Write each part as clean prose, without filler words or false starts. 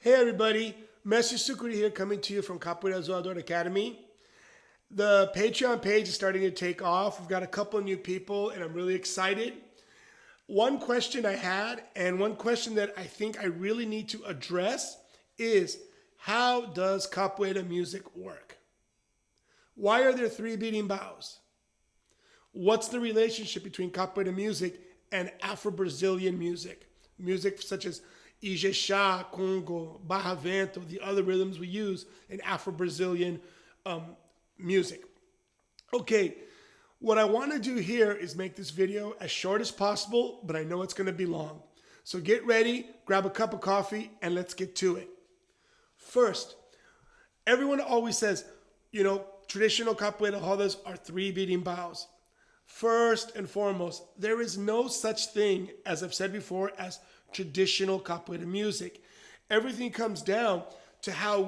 Hey everybody, Mestre here coming to you from Capoeira Zoador Academy. The Patreon page is starting to take off. We've got a couple new people and I'm really excited. One question I had and one question that I think I really need to address is how does Capoeira music work? Why are there three berimbaus? What's the relationship between Capoeira music and Afro-Brazilian music? Music such as Ijexá, Congo, Barravento, the other rhythms we use in Afro-Brazilian music. Okay, what I want to do here is make this video as short as possible, but I know it's going to be long. So get ready, grab a cup of coffee, and let's get to it. First, everyone always says, traditional capoeira rodas are three berimbaus. First and foremost, there is no such thing, as I've said before, as traditional capoeira music. Everything comes down to how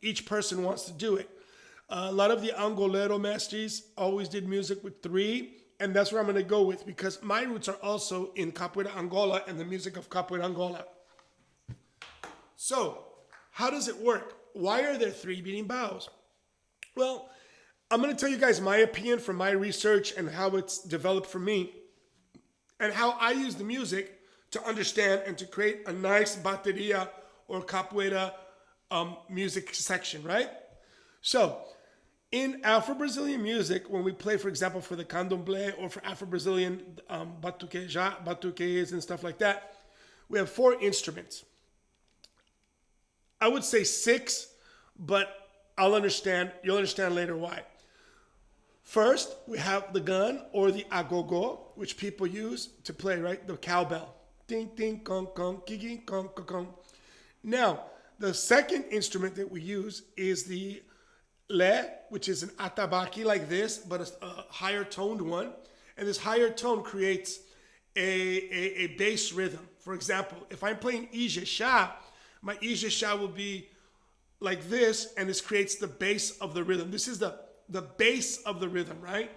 each person wants to do it. A lot of the Angolero mestres always did music with three, and that's where I'm going to go with because my roots are also in Capoeira Angola and the music of Capoeira Angola. So, how does it work? Why are there three berimbaus? Well, I'm going to tell you guys my opinion from my research and how it's developed for me and how I use the music to understand and to create a nice bateria or capoeira music section, right? So, in Afro-Brazilian music, when we play, for example, for the candomblé or for Afro-Brazilian batuques and stuff like that, we have four instruments. I would say six, but you'll understand later why. First, we have the gun or the agogo, which people use to play, right? The cowbell. Ding, ding, kong, kong, king, kong, kong, kong. Now, the second instrument that we use is the le, which is an atabaque like this, but a higher toned one. And this higher tone creates a bass rhythm. For example, if I'm playing Ijexá, my Ijexá will be like this, and this creates the bass of the rhythm. This is the bass of the rhythm, right?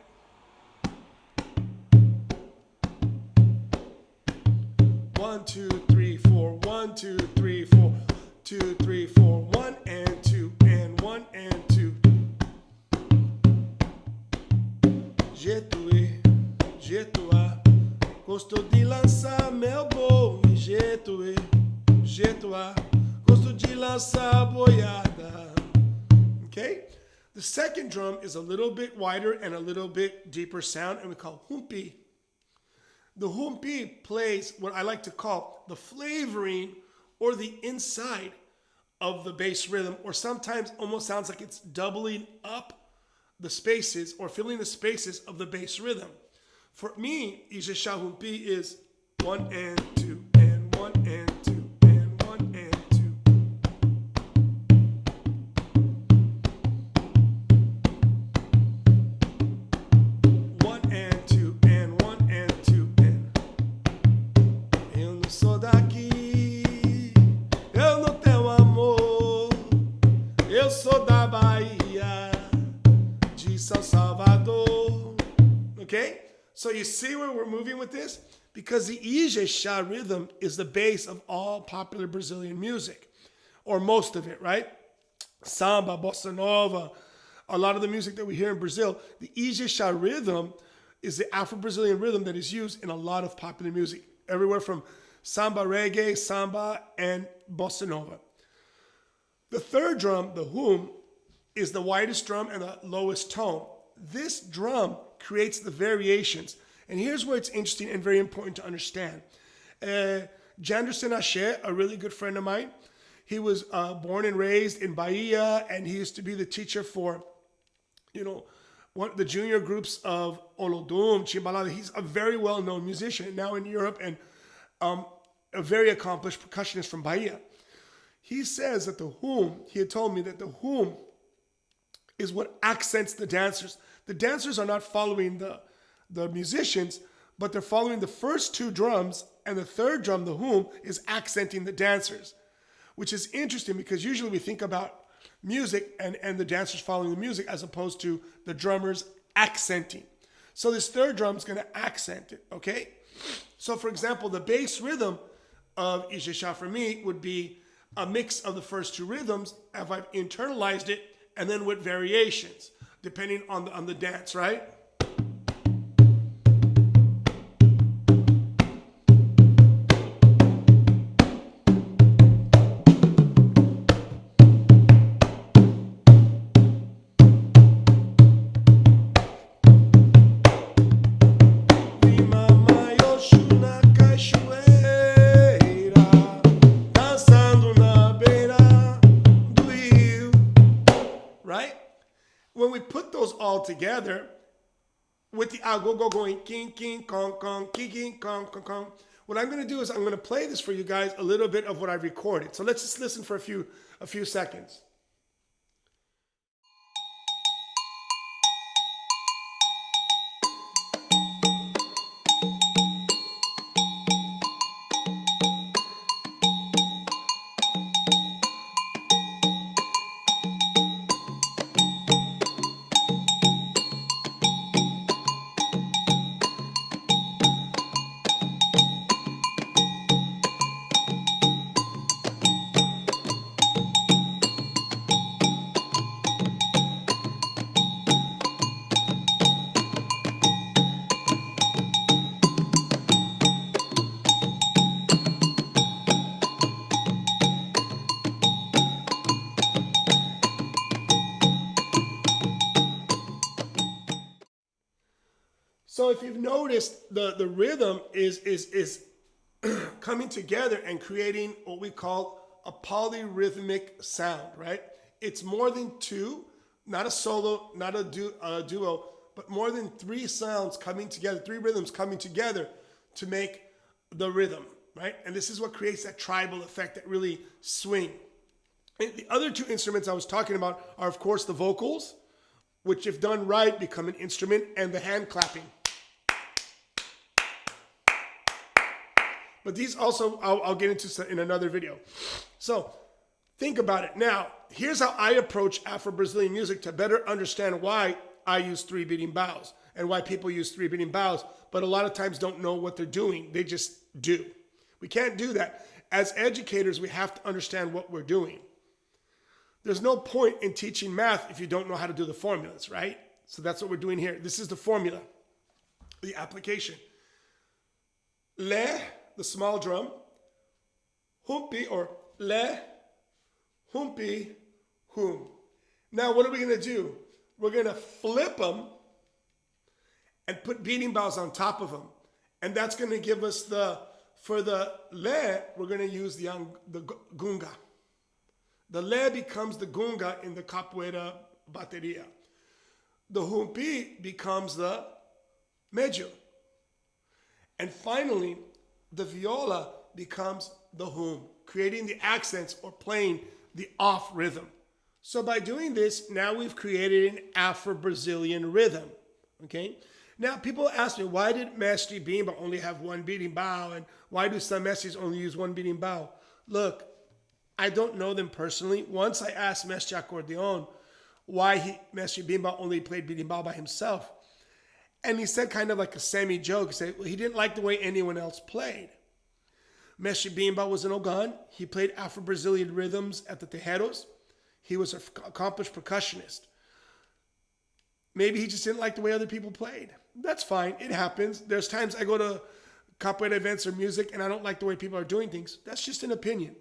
One, two, three, four. 1, 2, 3, 4. 2, 3, 4. 1 and 2 and 1 and 2. Jetuê, jetuá, gosto de lançar meu boi. Jetuê, jetuá, gosto de lançar boiada. Okay? The second drum is a little bit wider and a little bit deeper sound, and we call humpi. The humpi plays what I like to call the flavoring or the inside of the bass rhythm, or sometimes almost sounds like it's doubling up the spaces or filling the spaces of the bass rhythm. For me, Ijexá humpi is 1 and 2 and 1 and 2 and 1 and 2. Sou daqui, eu não tenho amor, eu sou da Bahia, de São Salvador. Okay? So you see where we're moving with this? Because the Ijexá rhythm is the base of all popular Brazilian music, or most of it, right? Samba, bossa nova, a lot of the music that we hear in Brazil, the Ijexá rhythm is the Afro-Brazilian rhythm that is used in a lot of popular music, everywhere from samba, reggae, samba, and bossa nova. The third drum, the hum, is the widest drum and the lowest tone. This drum creates the variations. And here's where it's interesting and very important to understand. Janderson Ashe, a really good friend of mine, he was born and raised in Bahia, and he used to be the teacher for, the junior groups of Olodum, Chimbalada. He's a very well-known musician now in Europe, and a very accomplished percussionist from Bahia. He says that he had told me that the hum is what accents the dancers. The dancers are not following the musicians, but they're following the first two drums, and the third drum, the hum, is accenting the dancers, which is interesting because usually we think about music and the dancers following the music as opposed to the drummers accenting. So this third drum is going to accent it, okay? So for example, the bass rhythm of Ijexá for me would be a mix of the first two rhythms, if I've internalized it, and then with variations, depending on the dance, right? When we put those all together with the go going king king kong kong king king kong kong kong, what I'm going to do is I'm going to play this for you guys, a little bit of what I've recorded. So let's just listen for a few seconds. So if you've noticed, the rhythm is coming together and creating what we call a polyrhythmic sound, right? It's more than two, not a solo, not a duo, but more than three sounds coming together, three rhythms coming together to make the rhythm, right? And this is what creates that tribal effect, that really swing. And the other two instruments I was talking about are, of course, the vocals, which if done right become an instrument, and the hand clapping. But these also, I'll get into in another video. So think about it. Now, here's how I approach Afro-Brazilian music to better understand why I use three beating bows and why people use three beating bows, but a lot of times don't know what they're doing. They just do. We can't do that. As educators, we have to understand what we're doing. There's no point in teaching math if you don't know how to do the formulas, right? So that's what we're doing here. This is the formula, the application. Le, the small drum, humpi, or le, humpi, hum. Now, what are we going to do? We're going to flip them and put beating bows on top of them. And that's going to give us for the le, we're going to use the gunga. The le becomes the gunga in the capoeira bateria. The humpi becomes the medio. And finally, the viola becomes the hum, creating the accents or playing the off rhythm. So by doing this, now we've created an Afro-Brazilian rhythm, okay? Now people ask me, why did Mestre Berimbau only have one beating bow, and why do some mestres only use one beating bow? Look, I don't know them personally. Once I asked Mestre Acordeon why Mestre Berimbau only played beating bow by himself, and he said, kind of like a semi-joke, he said, well, he didn't like the way anyone else played. Mestre Berimbau was an Ogan. He played Afro-Brazilian rhythms at the Terreiros. He was an accomplished percussionist. Maybe he just didn't like the way other people played. That's fine. It happens. There's times I go to capoeira events or music and I don't like the way people are doing things. That's just an opinion.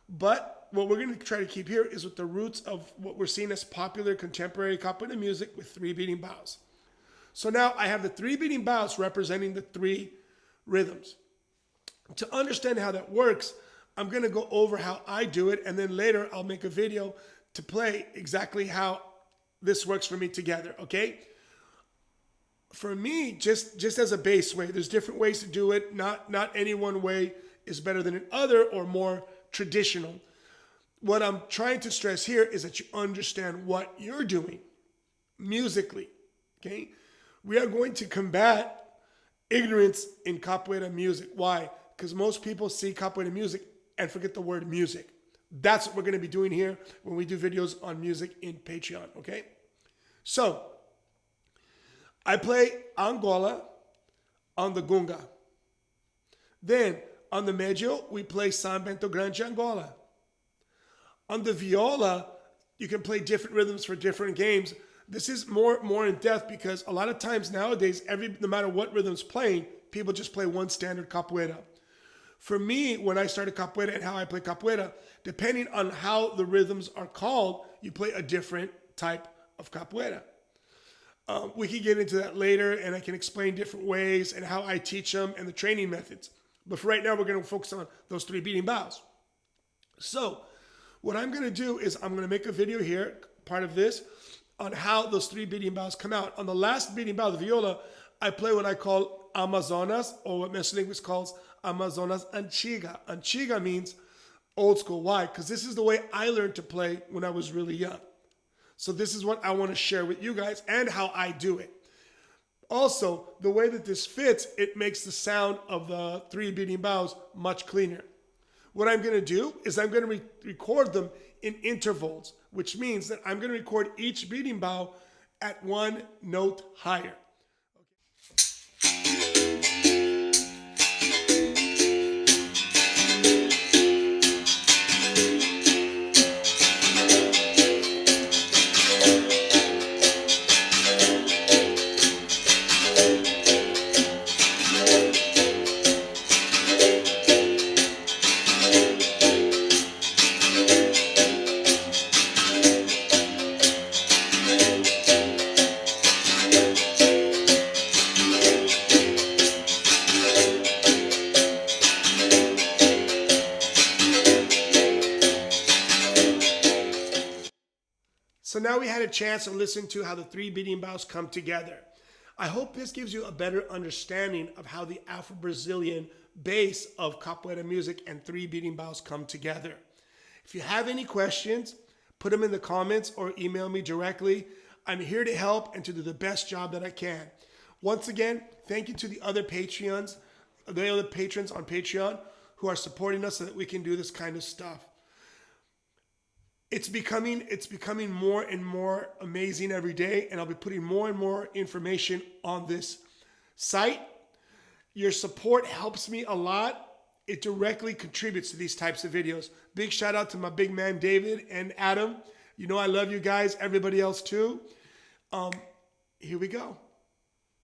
But what we're going to try to keep here is with the roots of what we're seeing as popular contemporary capoeira music with three beating bows. So now I have the three beating bows representing the three rhythms. To understand how that works, I'm going to go over how I do it, and then later I'll make a video to play exactly how this works for me together, okay? For me, just as a base way, there's different ways to do it. Not any one way is better than another or more traditional. What I'm trying to stress here is that you understand what you're doing musically, okay? We are going to combat ignorance in capoeira music. Why? Because most people see capoeira music and forget the word music. That's what we're going to be doing here when we do videos on music in Patreon, okay? So, I play Angola on the gunga. Then, on the medio, we play San Bento Grande Angola. On the viola, you can play different rhythms for different games. This is more in depth because a lot of times nowadays, no matter what rhythm's playing, people just play one standard capoeira. For me, when I started capoeira and how I play capoeira, depending on how the rhythms are called, you play a different type of capoeira. We can get into that later, and I can explain different ways and how I teach them and the training methods. But for right now, we're going to focus on those 3 berimbaus. So what I'm going to do is I'm going to make a video here, part of this, on how those 3 berimbaus come out. On the last berimbau, the viola, I play what I call Amazonas, or what Mestre linguist calls Amazonas Antiga. Antiga means old school. Why? Because this is the way I learned to play when I was really young. So this is what I want to share with you guys and how I do it. Also, the way that this fits, it makes the sound of the 3 berimbaus much cleaner. What I'm going to do is I'm going to record them in intervals, which means that I'm going to record each berimbau at 1 note higher. So now we had a chance to listen to how the 3 berimbaus come together. I hope this gives you a better understanding of how the Afro-Brazilian base of capoeira music and 3 berimbaus come together. If you have any questions, put them in the comments or email me directly. I'm here to help and to do the best job that I can. Once again, thank you to the other patrons on Patreon who are supporting us so that we can do this kind of stuff. It's becoming more and more amazing every day, and I'll be putting more and more information on this site. Your support helps me a lot. It directly contributes to these types of videos. Big shout out to my big man David and Adam. You know I love you guys, everybody else too. Here we go.